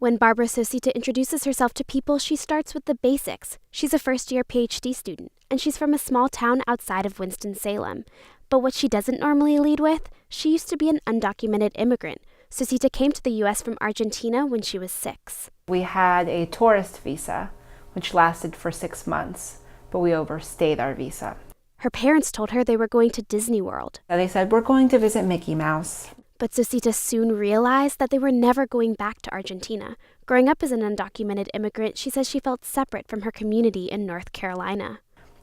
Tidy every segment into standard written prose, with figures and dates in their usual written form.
When Barbara Sosita introduces herself to people, she starts with the basics. She's a first-year PhD student, and she's from a small town outside of Winston-Salem. But what she doesn't normally lead with, she used to be an undocumented immigrant. Sosita came to the U.S. from Argentina when she was 6. We had a tourist visa, which lasted for 6 months, but we overstayed our visa. Her parents told her they were going to Disney World. They said, we're going to visit Mickey Mouse. But Sosita soon realized that they were never going back to Argentina. Growing up as an undocumented immigrant, she says she felt separate from her community in North Carolina.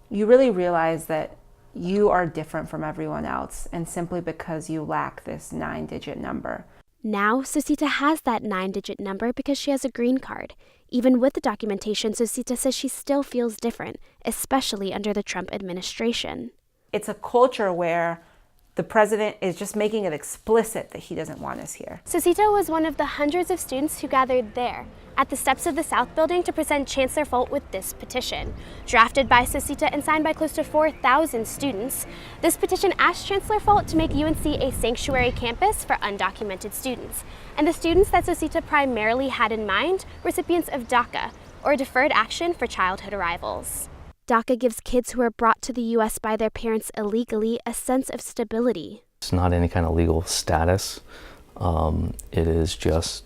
You really realize that you are different from everyone else, and simply because you lack this 9-digit number. Now, Sosita has that 9-digit number because she has a green card. Even with the documentation, Sosita says she still feels different, especially under the Trump administration. It's a culture where the president is just making it explicit that he doesn't want us here. Sosita was one of the hundreds of students who gathered there, at the steps of the South Building, to present Chancellor Folt with this petition. Drafted by Sosita and signed by close to 4,000 students, this petition asked Chancellor Folt to make UNC a sanctuary campus for undocumented students. And the students that Sosita primarily had in mind, recipients of DACA, or Deferred Action for Childhood Arrivals. DACA gives kids who are brought to the U.S. by their parents illegally a sense of stability. It's not any kind of legal status. It is just,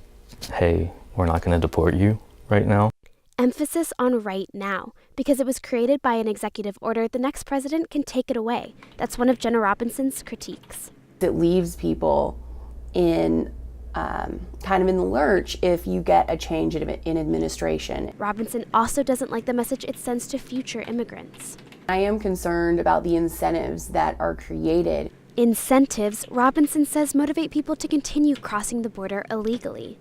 hey, we're not going to deport you right now. Emphasis on right now, because it was created by an executive order. The next president can take it away. That's one of Jenna Robinson's critiques. It leaves people in kind of in the lurch if you get a change in administration. Robinson also doesn't like the message it sends to future immigrants. I am concerned about the incentives that are created. Incentives, Robinson says, motivate people to continue crossing the border illegally.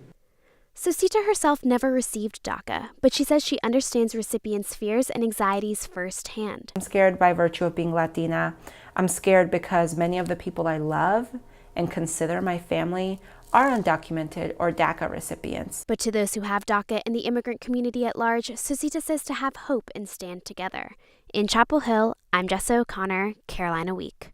Sosita herself never received DACA, but she says she understands recipients' fears and anxieties firsthand. I'm scared by virtue of being Latina. I'm scared because many of the people I love and consider my family are undocumented or DACA recipients. But to those who have DACA and the immigrant community at large, Sosita says to have hope and stand together. In Chapel Hill, I'm Jessa O'Connor, Carolina Week.